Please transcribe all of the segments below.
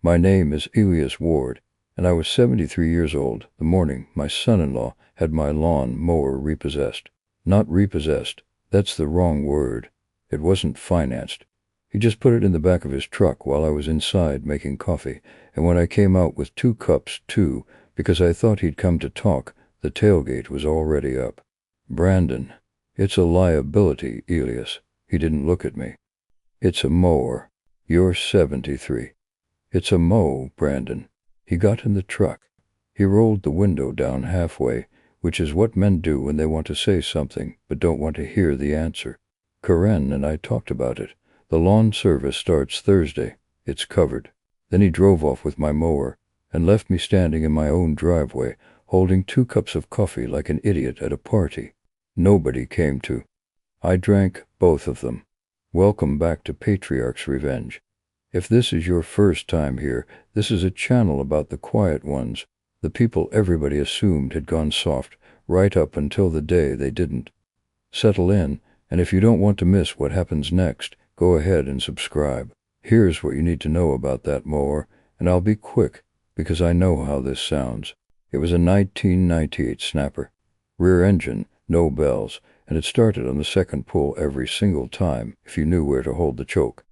My name is Elias Ward, and I was 73 years old the morning my son-in-law had my lawn mower repossessed. Not repossessed, that's the wrong word. It wasn't financed. He just put it in the back of his truck while I was inside making coffee, and when I came out with 2 cups, too, because I thought he'd come to talk, the tailgate was already up. Brandon, it's a liability, Elias. He didn't look at me. It's a mower. You're 73. It's a mow, Brandon. He got in the truck. He rolled the window down halfway, which is what men do when they want to say something but don't want to hear the answer. Karen and I talked about it. The lawn service starts Thursday. It's covered. Then he drove off with my mower and left me standing in my own driveway, holding 2 cups of coffee like an idiot at a party. Nobody came to. I drank both of them. Welcome back to Patriarch's Revenge. If this is your first time here, this is a channel about the quiet ones, the people everybody assumed had gone soft, right up until the day they didn't. Settle in, and if you don't want to miss what happens next, go ahead and subscribe. Here's what you need to know about that mower, and I'll be quick, because I know how this sounds. It was a 1998 Snapper. Rear engine, no bells, and it started on the second pull every single time, if you knew where to hold the choke.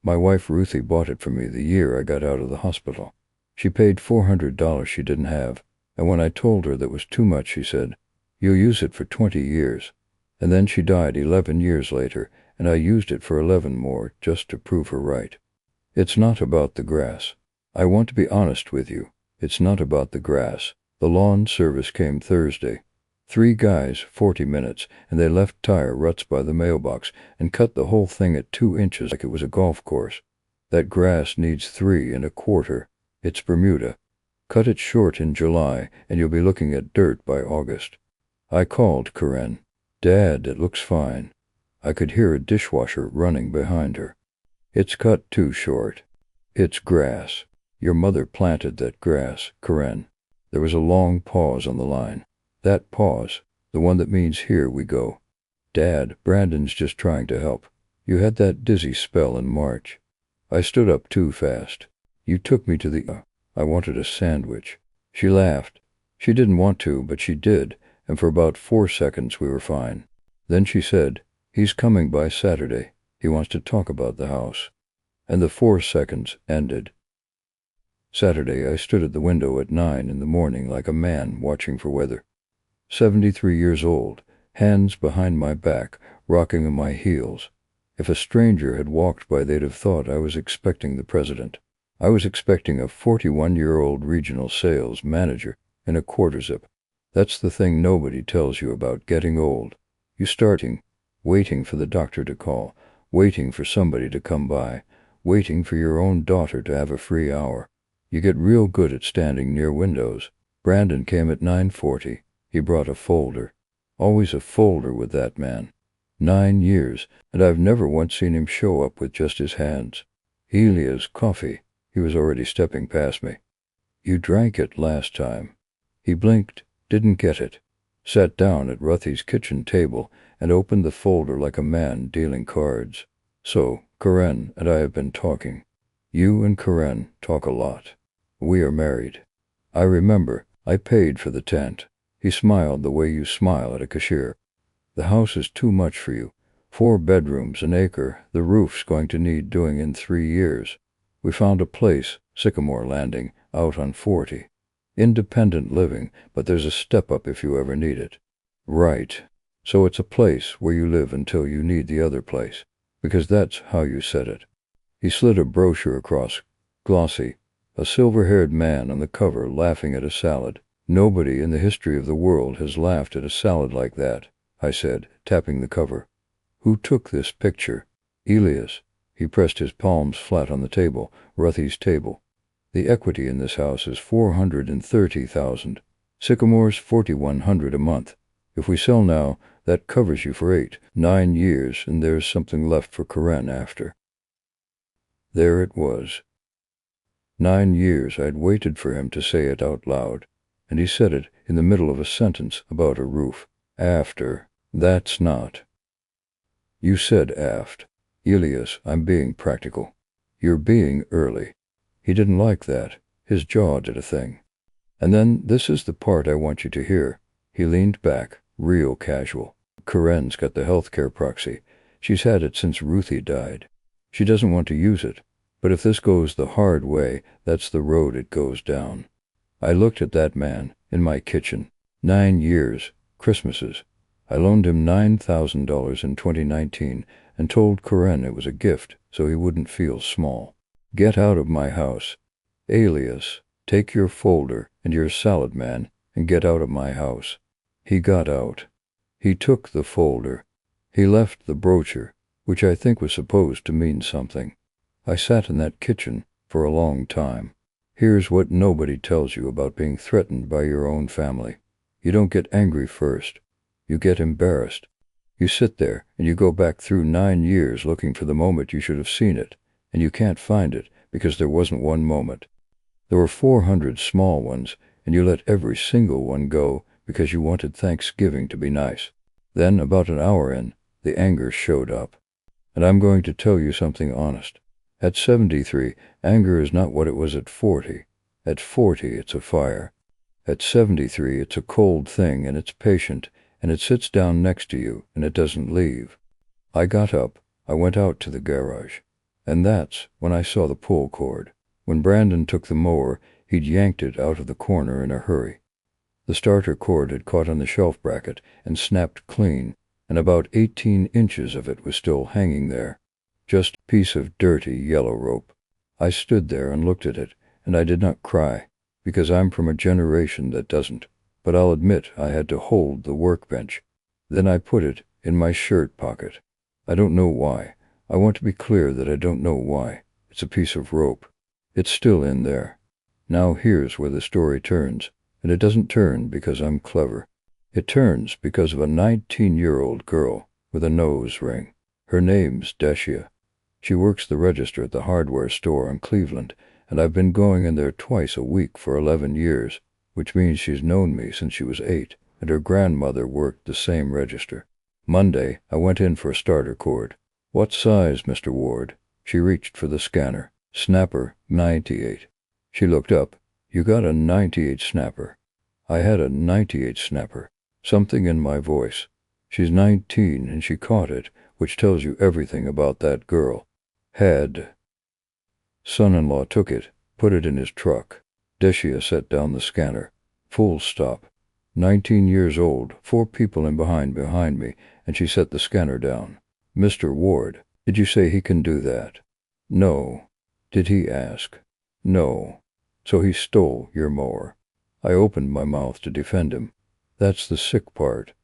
My wife Ruthie bought it for me the year I got out of the hospital. She paid $400 she didn't have, and when I told her that was too much, she said, "You'll use it for 20 years. And then she died 11 years later, and I used it for 11 more just to prove her right. It's not about the grass. I want to be honest with you. It's not about the grass. The lawn service came Thursday. 3 guys, 40 minutes, and they left tire ruts by the mailbox and cut the whole thing at 2 inches like it was a golf course. That grass needs 3 1/4. It's Bermuda. Cut it short in July, and you'll be looking at dirt by August." I called Karen. "Dad, it looks fine." I could hear a dishwasher running behind her. "It's cut too short. It's grass. Your mother planted that grass, Karen." There was a long pause on the line. That pause, the one that means here we go. "Dad, Brandon's just trying to help. You had that dizzy spell in March." I stood up too fast. "You took me to the I wanted a sandwich." She laughed. She didn't want to, but she did, and for about 4 seconds we were fine. Then she said, "He's coming by Saturday. He wants to talk about the house." And the 4 seconds ended. Saturday, I stood at the window at 9 in the morning like a man watching for weather. 73 years old, hands behind my back, rocking on my heels. If a stranger had walked by, they'd have thought I was expecting the president. I was expecting a 41-year-old regional sales manager in a quarter zip. That's the thing nobody tells you about getting old. You starting, waiting for the doctor to call, waiting for somebody to come by, waiting for your own daughter to have a free hour. You get real good at standing near windows. Brandon came at 9:40. He brought a folder. Always a folder with that man. 9 years, and I've never once seen him show up with just his hands. "Elias, coffee." He was already stepping past me. "You drank it last time." He blinked, didn't get it, sat down at Ruthie's kitchen table, and opened the folder like a man dealing cards. "So, Karen and I have been talking. You and Karen talk a lot. We are married. I remember, I paid for the tent." He smiled the way you smile at a cashier. "The house is too much for you. 4 bedrooms, an acre, the roof's going to need doing in 3 years. We found a place, Sycamore Landing, out on 40. Independent living, but there's a step up if you ever need it." "Right. So it's a place where you live until you need the other place, because that's how you said it." He slid a brochure across, glossy, a silver-haired man on the cover laughing at a salad. "Nobody in the history of the world has laughed at a salad like that," I said, tapping the cover. "Who took this picture?" "Elias." He pressed his palms flat on the table, Ruthie's table. "The equity in this house is $430,000. Sycamore's $4,100 a month. If we sell now, that covers you for 9 years, and there's something left for Karen after." There it was. 9 years I'd waited for him to say it out loud, and he said it in the middle of a sentence about a roof. After. That's not. You said aft. "Elias, I'm being practical. You're being early." He didn't like that. His jaw did a thing. And then this is the part I want you to hear. He leaned back, real casual. Corinne's got the healthcare proxy. She's had it since Ruthie died. She doesn't want to use it, but if this goes the hard way, that's the road it goes down. I looked at that man, in my kitchen. 9 years, Christmases. I loaned him $9,000 in 2019 and told Corinne it was a gift so he wouldn't feel small. Get out of my house. Elias, take your folder and your salad man and get out of my house. He got out. He took the folder. He left the brochure, which I think was supposed to mean something. I sat in that kitchen for a long time. Here's what nobody tells you about being threatened by your own family. You don't get angry first. You get embarrassed. You sit there and you go back through 9 years looking for the moment you should have seen it, and you can't find it because there wasn't one moment. There were 400 small ones, and you let every single one go because you wanted Thanksgiving to be nice. Then, about an hour in, the anger showed up. And I'm going to tell you something honest. At 73, anger is not what it was at 40. At 40, it's a fire. At 73, it's a cold thing, and it's patient, and it sits down next to you, and it doesn't leave. I got up. I went out to the garage. And that's when I saw the pull cord. When Brandon took the mower, he'd yanked it out of the corner in a hurry. The starter cord had caught on the shelf bracket and snapped clean, and about 18 inches of it was still hanging there. Just a piece of dirty yellow rope. I stood there and looked at it, and I did not cry, because I'm from a generation that doesn't, but I'll admit I had to hold the workbench. Then I put it in my shirt pocket. I don't know why. I want to be clear that I don't know why. It's a piece of rope. It's still in there. Now here's where the story turns, and it doesn't turn because I'm clever. It turns because of a 19-year-old girl with a nose ring. Her name's Deshia. She works the register at the hardware store on Cleveland, and I've been going in there twice a week for 11 years, which means she's known me since she was 8, and her grandmother worked the same register. Monday, I went in for a starter cord. What size, Mr. Ward? She reached for the scanner. Snapper, 98. She looked up. You got a 98 snapper. I had a 98 snapper. Something in my voice. She's 19 and she caught it, which tells you everything about that girl. Had. Son-in-law took it, put it in his truck. Deshia set down the scanner. Full stop. 19 years old, 4 people in behind me, and she set the scanner down. Mr. Ward, did you say he can do that? No. Did he ask? No. So he stole your mower. I opened my mouth to defend him. That's the sick part.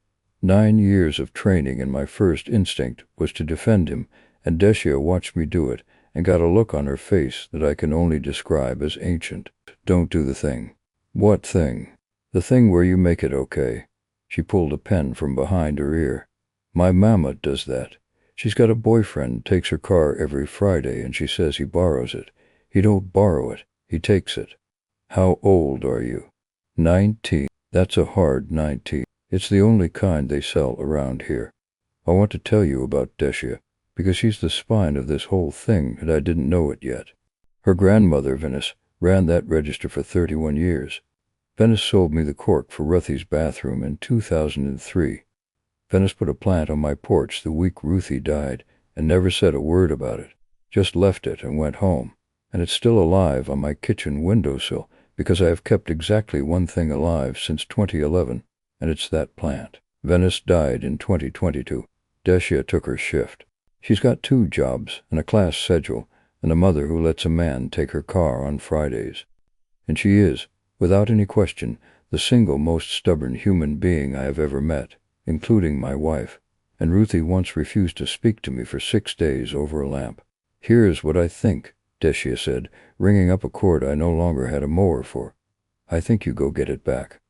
9 years of training, and my first instinct was to defend him, and Deshia watched me do it and got a look on her face that I can only describe as ancient. Don't do the thing. What thing? The thing where you make it okay. She pulled a pen from behind her ear. My mama does that. She's got a boyfriend, takes her car every Friday, and she says he borrows it. He don't borrow it. He takes it. How old are you? 19. That's a hard 19. It's the only kind they sell around here. I want to tell you about Deshia, because she's the spine of this whole thing, and I didn't know it yet. Her grandmother, Venice, ran that register for 31 years. Venice sold me the cork for Ruthie's bathroom in 2003. Venice put a plant on my porch the week Ruthie died and never said a word about it. Just left it and went home. And it's still alive on my kitchen windowsill because I have kept exactly one thing alive since 2011, and it's that plant. Venice died in 2022. Deshia took her shift. She's got 2 jobs and a class schedule and a mother who lets a man take her car on Fridays. And she is, without any question, the single most stubborn human being I have ever met, including my wife. And Ruthie once refused to speak to me for 6 days over a lamp. Here's what I think, Deshia said, ringing up a cord I no longer had a mower for. I think you go get it back.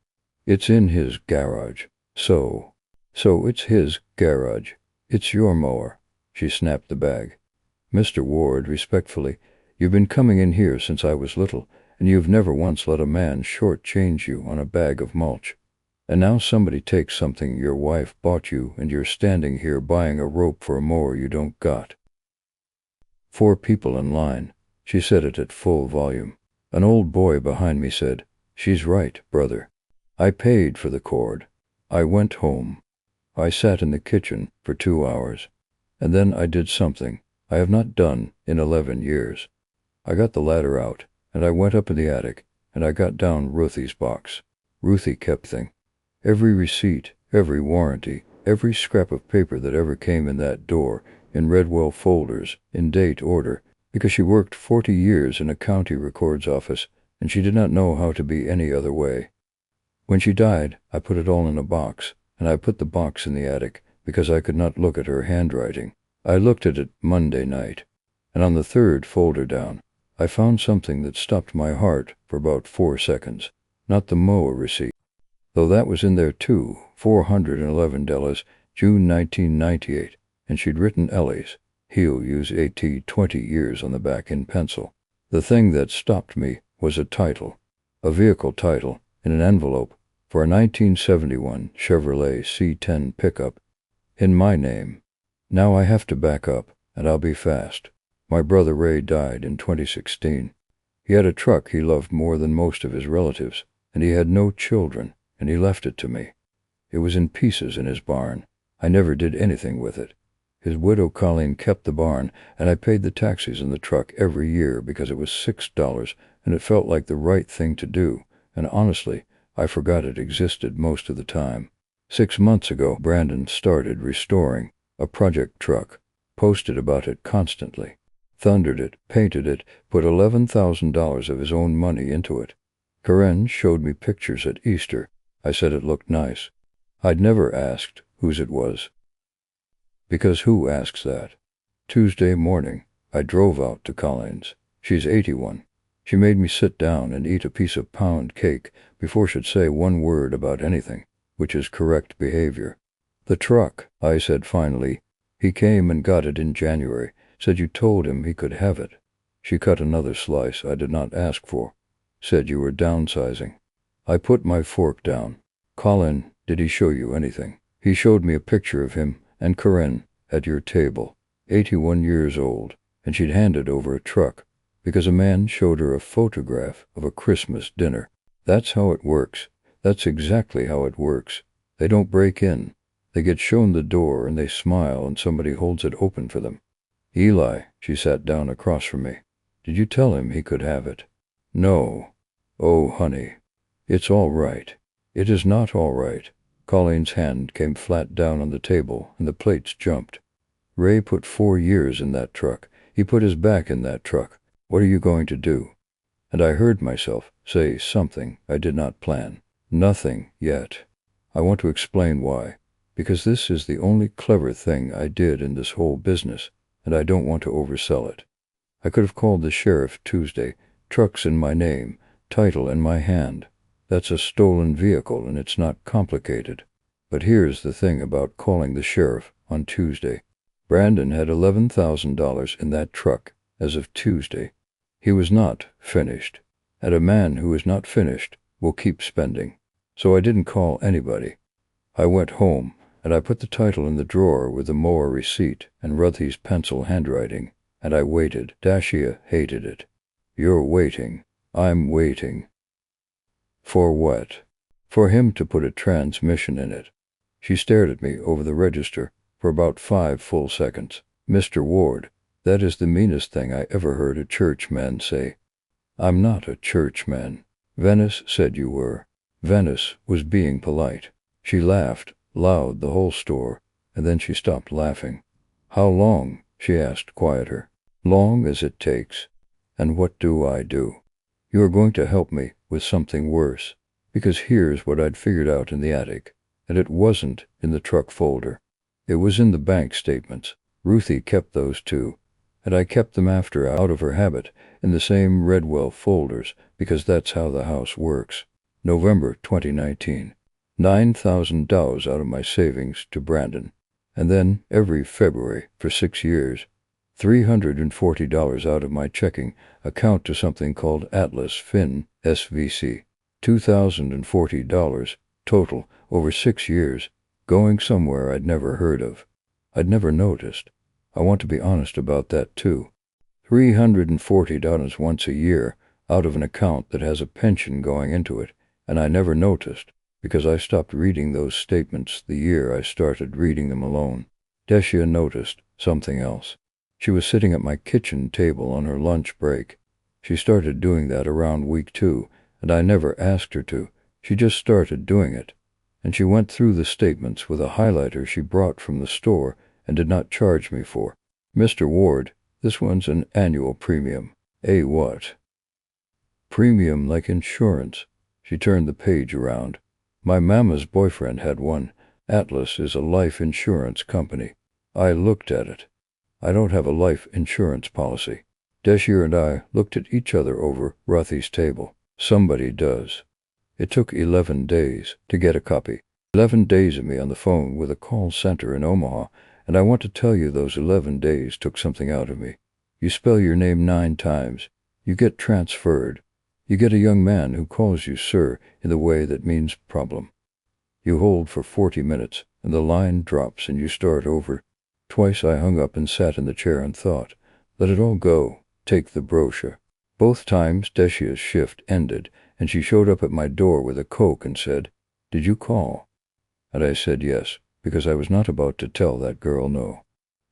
It's in his garage. So it's his garage. It's your mower. She snapped the bag. Mr. Ward, respectfully, you've been coming in here since I was little, and you've never once let a man short-change you on a bag of mulch. And now somebody takes something your wife bought you, and you're standing here buying a rope for a mower you don't got. 4 people in line. She said it at full volume. An old boy behind me said, "She's right, brother." I paid for the cord. I went home. I sat in the kitchen for 2 hours. And then I did something I have not done in 11 years. I got the ladder out, and I went up in the attic, and I got down Ruthie's box. Ruthie kept thing. Every receipt, every warranty, every scrap of paper that ever came in that door, in Redwell folders, in date order, because she worked 40 years in a county records office, and she did not know how to be any other way. When she died, I put it all in a box, and I put the box in the attic, because I could not look at her handwriting. I looked at it Monday night, and on the third folder down, I found something that stopped my heart for about 4 seconds. Not the mower receipt, though that was in there too, $411, June 1998, and she'd written Elias. He'll use AT 20 years on the back in pencil. The thing that stopped me was a title, a vehicle title, in an envelope for a 1971 Chevrolet C10 pickup, in my name. Now I have to back up, and I'll be fast. My brother Ray died in 2016. He had a truck he loved more than most of his relatives, and he had no children, and he left it to me. It was in pieces in his barn. I never did anything with it. His widow Colleen kept the barn, and I paid the taxes in the truck every year because it was $6, and it felt like the right thing to do, and honestly, I forgot it existed most of the time. 6 months ago, Brandon started restoring a project truck, posted about it constantly, thundered it, painted it, put $11,000 of his own money into it. Corinne showed me pictures at Easter. I said it looked nice. I'd never asked whose it was. Because who asks that? Tuesday morning, I drove out to Colleen's. She's 81. She made me sit down and eat a piece of pound cake before she'd say one word about anything, which is correct behavior. The truck, I said finally. He came and got it in January, said you told him he could have it. She cut another slice I did not ask for, said you were downsizing. I put my fork down. Colin, did he show you anything? He showed me a picture of him and Corinne at your table, 81 years old, and she'd handed over a truck, because a man showed her a photograph of a Christmas dinner. That's how it works. That's exactly how it works. They don't break in. They get shown the door and they smile and somebody holds it open for them. Eli, she sat down across from me. Did you tell him he could have it? No. Oh, honey. It's all right. It is not all right. Colleen's hand came flat down on the table and the plates jumped. Ray put 4 years in that truck. He put his back in that truck. What are you going to do? And I heard myself say something I did not plan. Nothing yet. I want to explain why. Because this is the only clever thing I did in this whole business, and I don't want to oversell it. I could have called the sheriff Tuesday, truck's in my name, title in my hand. That's a stolen vehicle and it's not complicated. But here's the thing about calling the sheriff on Tuesday. Brandon had $11,000 in that truck as of Tuesday. He was not finished, and a man who is not finished will keep spending. So I didn't call anybody. I went home, and I put the title in the drawer with the mower receipt and Ruthie's pencil handwriting, and I waited. Deshia hated it. You're waiting. I'm waiting. For what? For him to put a transmission in it. She stared at me over the register for about 5 full seconds. Mr. Ward, that is the meanest thing I ever heard a churchman say. I'm not a churchman. Venice said you were. Venice was being polite. She laughed, loud, the whole store, and then she stopped laughing. How long? She asked, quieter. Long as it takes. And what do I do? You are going to help me with something worse, because here's what I'd figured out in the attic, and it wasn't in the truck folder. It was in the bank statements. Ruthie kept those too, and I kept them after out of her habit in the same Redwell folders, because that's how the house works. November 2019. $9,000 out of my savings to Brandon, and then every February for 6 years, $340 out of my checking account to something called Atlas Fin SVC, $2,040 total over 6 years, going somewhere I'd never heard of. I'd never noticed. I want to be honest about that too. $340 once a year out of an account that has a pension going into it, and I never noticed, because I stopped reading those statements the year I started reading them alone. Deshia noticed something else. She was sitting at my kitchen table on her lunch break. She started doing that around week 2, and I never asked her to. She just started doing it. And she went through the statements with a highlighter she brought from the store and did not charge me for. "Mr. Ward, this one's an annual premium." "A what?" "Premium like insurance." She turned the page around. "My mamma's boyfriend had one. Atlas is a life insurance company." I looked at it. "I don't have a life insurance policy." Deshia and I looked at each other over Ruthy's table. "Somebody does." It took 11 days to get a copy. 11 days of me on the phone with a call center in Omaha, and I want to tell you those 11 days took something out of me. You spell your name 9 times. You get transferred. You get a young man who calls you sir in the way that means problem. You hold for 40 minutes, and the line drops and you start over. Twice I hung up and sat in the chair and thought, let it all go, take the brochure. Both times Deshia's shift ended, and she showed up at my door with a Coke and said, "Did you call?" And I said yes, because I was not about to tell that girl no.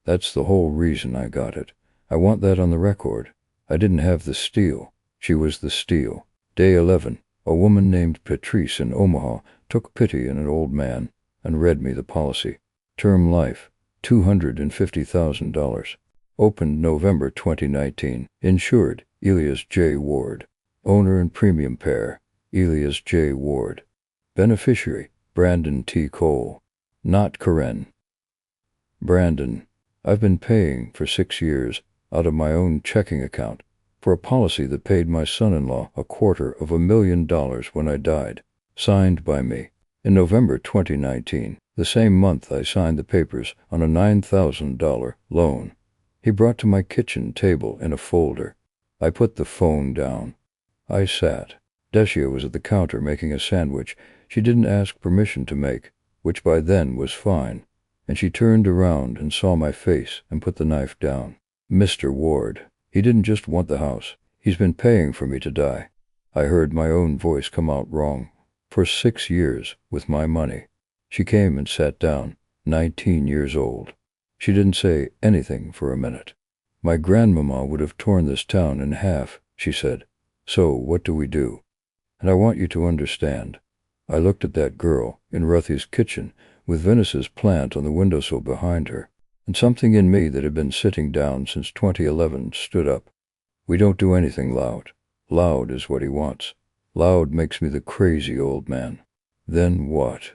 That's the whole reason I got it. I want that on the record. I didn't have the steal. She was the steal. Day 11, a woman named Patrice in Omaha took pity on an old man and read me the policy. Term life, $250,000. Opened November 2019. Insured, Elias J. Ward. Owner and premium pair, Elias J. Ward. Beneficiary, Brandon T. Cole. Not Karen. Brandon, I've been paying for 6 years out of my own checking account for a policy that paid my son-in-law $250,000 when I died. Signed by me. In November 2019, the same month I signed the papers on a $9,000 loan. He brought to my kitchen table in a folder. I put the phone down. I sat. Deshia was at the counter making a sandwich she didn't ask permission to make, which by then was fine, and she turned around and saw my face and put the knife down. "Mr. Ward, he didn't just want the house. He's been paying for me to die." I heard my own voice come out wrong. "For 6 years, with my money." She came and sat down, 19 years old. She didn't say anything for a minute. "My grandmama would have torn this town in half," she said. "So what do we do? And I want you to understand." I looked at that girl in Ruthy's kitchen with Venice's plant on the windowsill behind her, and something in me that had been sitting down since 2011 stood up. "We don't do anything loud. Loud is what he wants. Loud makes me the crazy old man." "Then what?"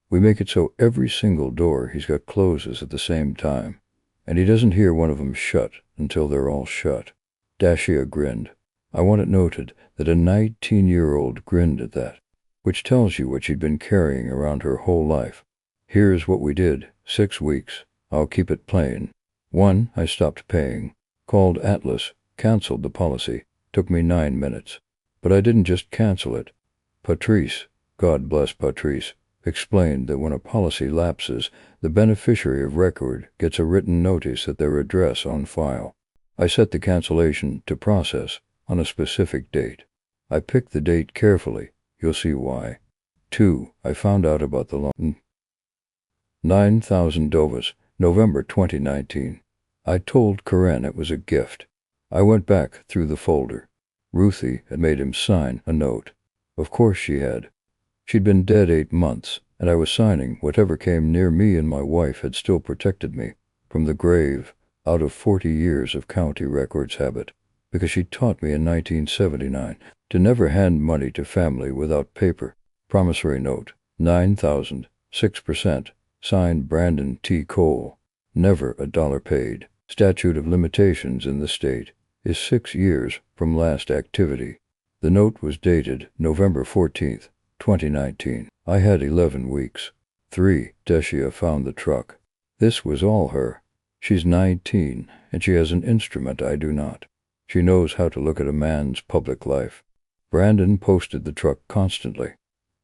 "We make it so every single door he's got closes at the same time, and he doesn't hear one of them shut until they're all shut." Deshia grinned. I want it noted that a 19-year-old grinned at that, which tells you what she'd been carrying around her whole life. "Here's what we did. 6 weeks. I'll keep it plain. 1, I stopped paying. Called Atlas, canceled the policy. Took me 9 minutes. But I didn't just cancel it. Patrice, God bless Patrice, explained that when a policy lapses, the beneficiary of record gets a written notice at their address on file. I set the cancellation to process on a specific date. I picked the date carefully. You'll see why. 2, I found out about the loan. $9,000, November 2019. I told Karen it was a gift. I went back through the folder. Ruthie had made him sign a note. Of course she had. She'd been dead 8 months, and I was signing whatever came near me, and my wife had still protected me from the grave out of 40 years of county records habit, because she taught me in 1979 to never hand money to family without paper. Promissory note, $9,000, 6%, signed Brandon T. Cole. Never a dollar paid. Statute of limitations in the state is 6 years from last activity. The note was dated November 14th, 2019. I had 11 weeks. 3, Deshia found the truck. This was all her. She's 19, and she has an instrument I do not. She knows how to look at a man's public life. Brandon posted the truck constantly,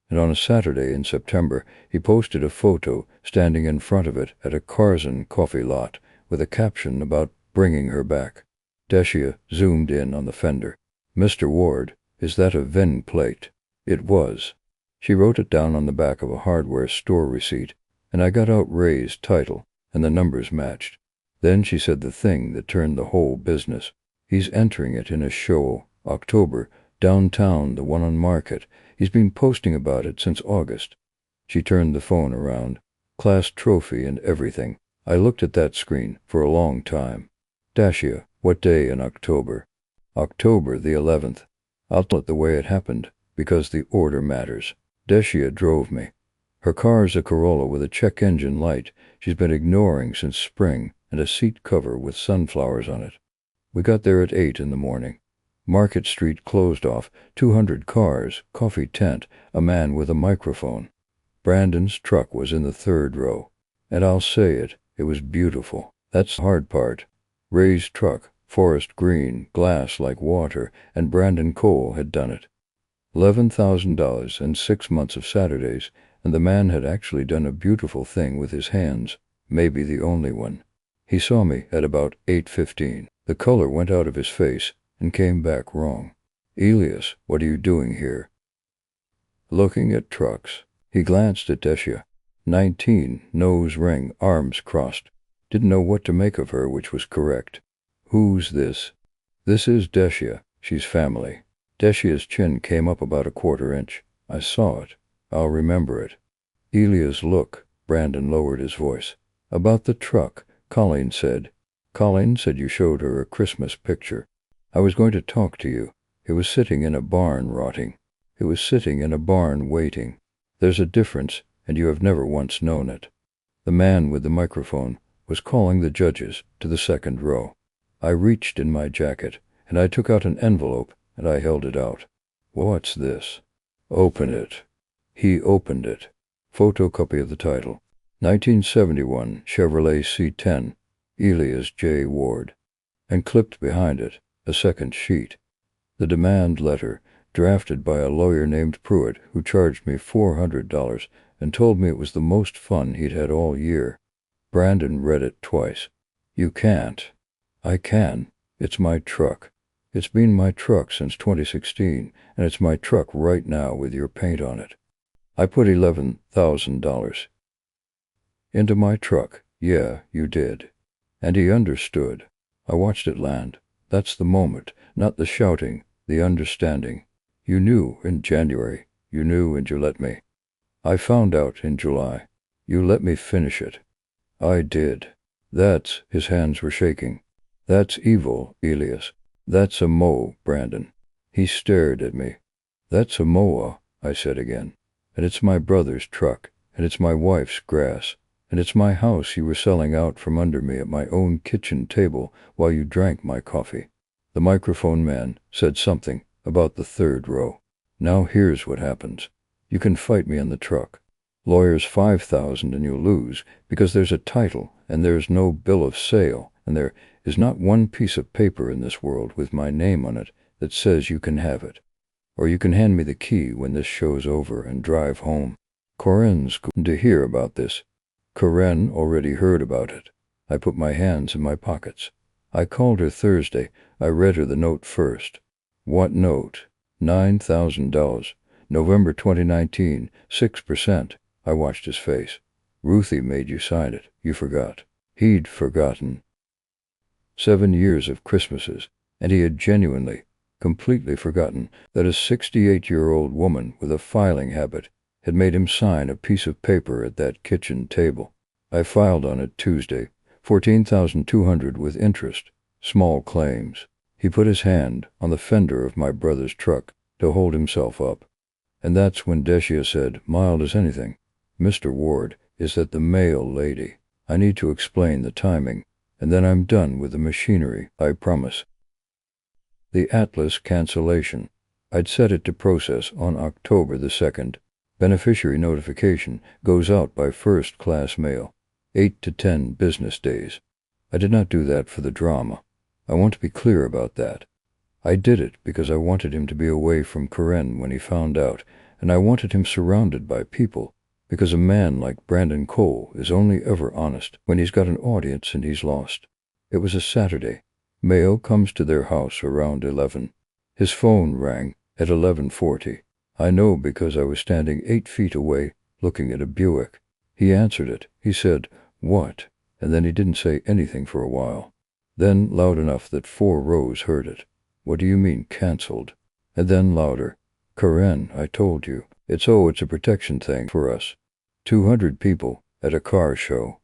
and on a Saturday in September, he posted a photo standing in front of it at a Carson coffee lot with a caption about bringing her back. Deshia zoomed in on the fender. "Mr. Ward, is that a VIN plate?" It was. She wrote it down on the back of a hardware store receipt, and I got out Ray's title, and the numbers matched. Then she said the thing that turned the whole business. "He's entering it in a show, October, downtown, the one on Market. He's been posting about it since August." She turned the phone around. "Class trophy and everything." I looked at that screen for a long time. "Deshia, what day in October?" "October the 11th. I'll tell it the way it happened, because the order matters. Deshia drove me. Her car's a Corolla with a check engine light she's been ignoring since spring, and a seat cover with sunflowers on it. We got there at 8 in the morning. Market Street closed off, 200 cars, coffee tent, a man with a microphone. Brandon's truck was in the third row. And I'll say it, it was beautiful. That's the hard part. Ray's truck, forest green, glass like water, and Brandon Cole had done it. $11,000 and 6 months of Saturdays, and the man had actually done a beautiful thing with his hands, maybe the only one. He saw me at about 8:15. The color went out of his face and came back wrong. "Elias, what are you doing here?" "Looking at trucks." He glanced at Deshia. 19, nose ring, arms crossed. Didn't know what to make of her, which was correct. "Who's this?" "This is Deshia. She's family." Deshia's chin came up about a quarter inch. I saw it. I'll remember it. "Elias, look." Brandon lowered his voice. "About the truck, Colleen said you showed her a Christmas picture. I was going to talk to you. It was sitting in a barn rotting. It was sitting in a barn waiting. There's a difference, and you have never once known it." The man with the microphone was calling the judges to the second row. I reached in my jacket, and I took out an envelope, and I held it out. "What's this?" "Open it." He opened it. Photocopy of the title. 1971 Chevrolet C10, Elias J. Ward. And clipped behind it, a second sheet. The demand letter, drafted by a lawyer named Pruitt, who charged me $400 and told me it was the most fun he'd had all year. Brandon read it twice. "You can't." "I can. It's my truck. It's been my truck since 2016, and it's my truck right now with your paint on it. I put $11,000 into my truck." "Yeah, you did." And he understood. I watched it land. That's the moment, not the shouting, the understanding. "You knew in January. You knew and you let me." "I found out in July. You let me finish it." "I did." "That's," his hands were shaking. "That's evil, Elias. That's a mow, Brandon." He stared at me. "That's a mower," I said again. "And it's my brother's truck, and it's my wife's grass, and it's my house you were selling out from under me at my own kitchen table while you drank my coffee." The microphone man said something about the third row. "Now here's what happens. You can fight me on the truck. Lawyer's $5,000 and you lose, because there's a title, and there's no bill of sale, and there is not one piece of paper in this world with my name on it that says you can have it. Or you can hand me the key when this show's over and drive home." Corinne's going to hear about this. Corinne already heard about it. I put my hands in my pockets. I called her Thursday. I read her the note first. "What note?" $9,000. November 2019, 6%. I watched his face. "Ruthie made you sign it. You forgot." He'd forgotten. 7 years of Christmases, and he had genuinely, completely forgotten that a 68-year-old woman with a filing habit had made him sign a piece of paper at that kitchen table. I filed on it Tuesday, $14,200 with interest, small claims. He put his hand on the fender of my brother's truck to hold himself up. And that's when Deshia said, mild as anything, "Mr. Ward, is that the mail lady? I need to explain the timing, and then I'm done with the machinery, I promise." The Atlas cancellation. I'd set it to process on October the 2nd. Beneficiary notification goes out by first-class mail, 8 to 10 business days. I did not do that for the drama. I want to be clear about that. I did it because I wanted him to be away from Corinne when he found out, and I wanted him surrounded by people, because a man like Brandon Cole is only ever honest when he's got an audience and he's lost. It was a Saturday. Mail comes to their house around 11. His phone rang at 11:40. I know because I was standing 8 feet away looking at a Buick. He answered it. He said, "What?" And then he didn't say anything for a while. Then loud enough that 4 rows heard it. "What do you mean, canceled?" And then louder. "Karen, I told you. It's a protection thing for us. 200 people at a car show."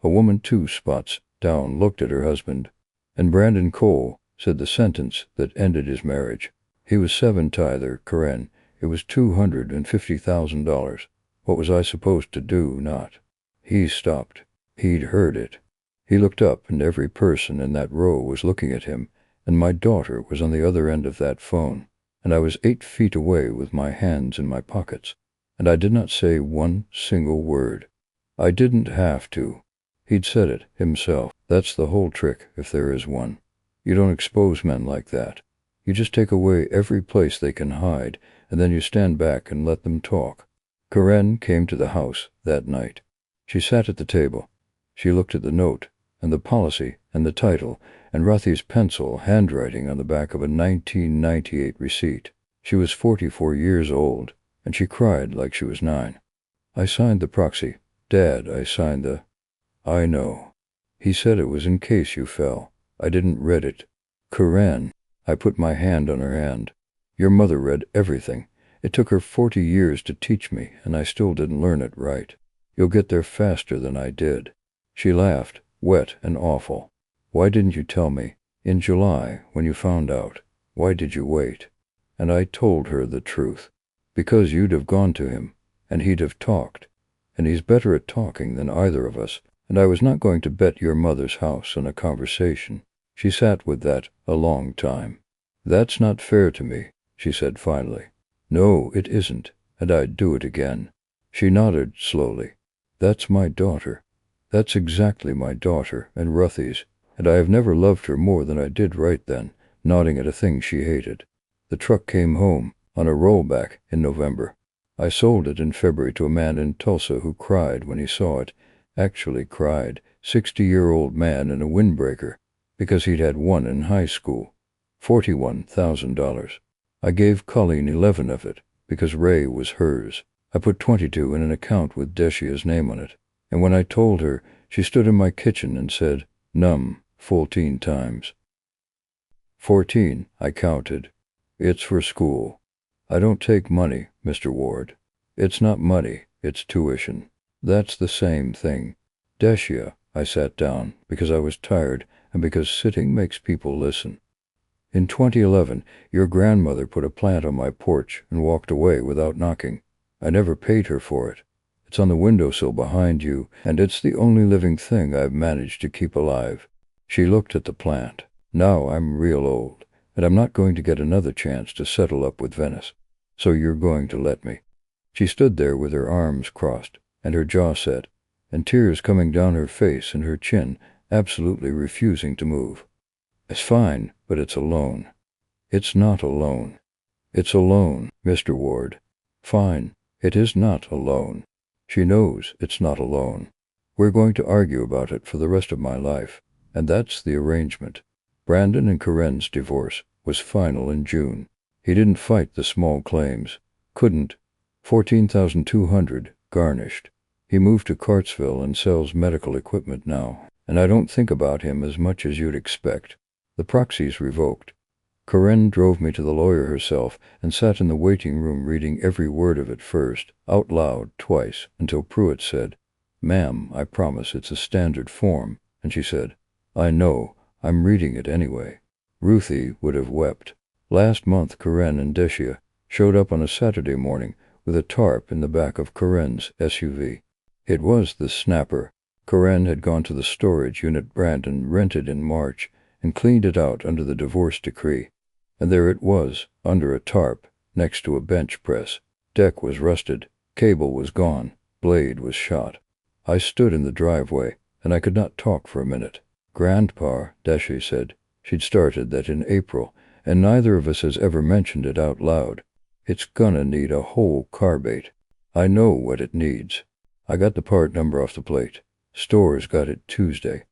A woman 2 spots down looked at her husband. "And Brandon Cole said the sentence that ended his marriage. He was 7 tither, Karen. It was $250,000. What was I supposed to do, not?" He stopped. He'd heard it. He looked up, and every person in that row was looking at him, and my daughter was on the other end of that phone, and I was 8 feet away with my hands in my pockets, and I did not say one single word. I didn't have to. He'd said it himself. That's the whole trick, if there is one. You don't expose men like that. You just take away every place they can hide, and then you stand back and let them talk. Karen came to the house that night. She sat at the table. She looked at the note, and the policy, and the title, and Rothy's pencil handwriting on the back of a 1998 receipt. She was 44 years old, and she cried like she was 9. "I signed the proxy. Dad, I signed the—" "I know. He said it was in case you fell. I didn't read it." "Karen." I put my hand on her hand. "Your mother read everything. It took her 40 years to teach me, and I still didn't learn it right. You'll get there faster than I did." She laughed, wet and awful. "Why didn't you tell me? In July, when you found out. Why did you wait?" And I told her the truth. "Because you'd have gone to him, and he'd have talked. And he's better at talking than either of us, and I was not going to bet your mother's house on a conversation." She sat with that a long time. "That's not fair to me," she said finally. "No, it isn't, and I'd do it again." She nodded slowly. "That's my daughter. That's exactly my daughter and Rothy's, and I have never loved her more than I did right then, nodding at a thing she hated. The truck came home on a rollback in November. I sold it in February to a man in Tulsa who cried when he saw it, actually cried, 60-year-old man in a windbreaker, because he'd had one in high school. $41,000. I gave Colleen 11 of it, because Ray was hers. I put 22 in an account with Deshia's name on it, and when I told her, she stood in my kitchen and said, 14 times. 14, I counted. It's for school. I don't take money, Mr. Ward. It's not money, it's tuition. That's the same thing. Deshia, I sat down, because I was tired, and because sitting makes people listen. In 2011, your grandmother put a plant on my porch and walked away without knocking. I never paid her for it. It's on the windowsill behind you, and it's the only living thing I've managed to keep alive. She looked at the plant. Now I'm real old, and I'm not going to get another chance to settle up with Venice. So you're going to let me. She stood there with her arms crossed, and her jaw set, and tears coming down her face and her chin, absolutely refusing to move. It's fine, but it's a loan. It's not a loan. It's a loan, Mr. Ward. Fine, it is not a loan. She knows it's not a loan. We're going to argue about it for the rest of my life, and that's the arrangement. Brandon and Karen's divorce was final in June. He didn't fight the small claims. Couldn't. 14,200 garnished. He moved to Cartsville and sells medical equipment now, and I don't think about him as much as you'd expect. The proxy's revoked. Karen drove me to the lawyer herself and sat in the waiting room reading every word of it first, out loud, twice, until Pruitt said, "Ma'am, I promise it's a standard form," and she said, "I know, I'm reading it anyway." Ruthie would have wept. Last month Karen and Deshia showed up on a Saturday morning with a tarp in the back of Karen's SUV. It was the Snapper. Karen had gone to the storage unit Brandon rented in March and cleaned it out under the divorce decree. And there it was, under a tarp, next to a bench press. Deck was rusted, cable was gone, blade was shot. I stood in the driveway, and I could not talk for a minute. "Grandpa," Deshia said. She'd started that in April, and neither of us has ever mentioned it out loud. "It's gonna need a whole carbate. I know what it needs. I got the part number off the plate. Store's got it Tuesday.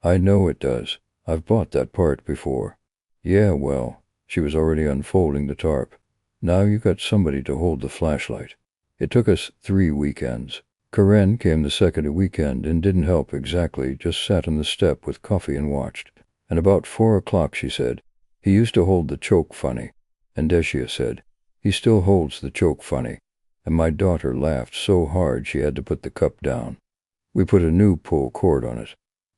I know it does. I've bought that part before. Yeah, well, she was already unfolding the tarp. Now you got somebody to hold the flashlight. It took us 3 weekends. Karen came the second weekend and didn't help exactly, just sat on the step with coffee and watched. And about 4 o'clock she said, "He used to hold the choke funny." And Deshia said, "He still holds the choke funny." And my daughter laughed so hard she had to put the cup down. We put a new pull cord on it.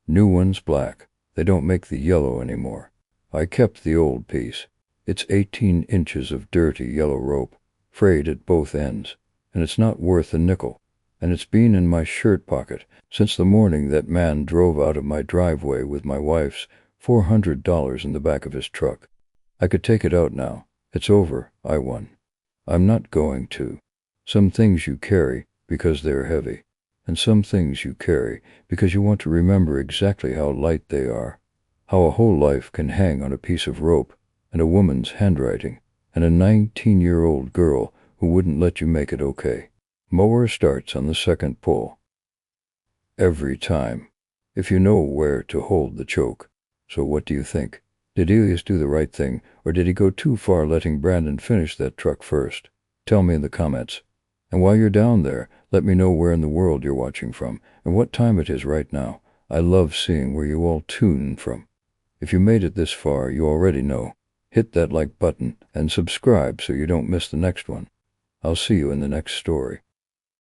New one's black. They don't make the yellow anymore. I kept the old piece. It's 18 inches of dirty yellow rope, frayed at both ends, and it's not worth a nickel. And it's been in my shirt pocket since the morning that man drove out of my driveway with my wife's $400 in the back of his truck. I could take it out now. It's over. I won. I'm not going to. Some things you carry because they're heavy, and some things you carry because you want to remember exactly how light they are, how a whole life can hang on a piece of rope, and a woman's handwriting, and a 19-year-old girl who wouldn't let you make it okay. Mower starts on the second pull. Every time. If you know where to hold the choke. So what do you think? Did Elias do the right thing, or did he go too far letting Brandon finish that truck first? Tell me in the comments. And while you're down there, let me know where in the world you're watching from, and what time it is right now. I love seeing where you all tune from. If you made it this far, you already know. Hit that like button and subscribe so you don't miss the next one. I'll see you in the next story.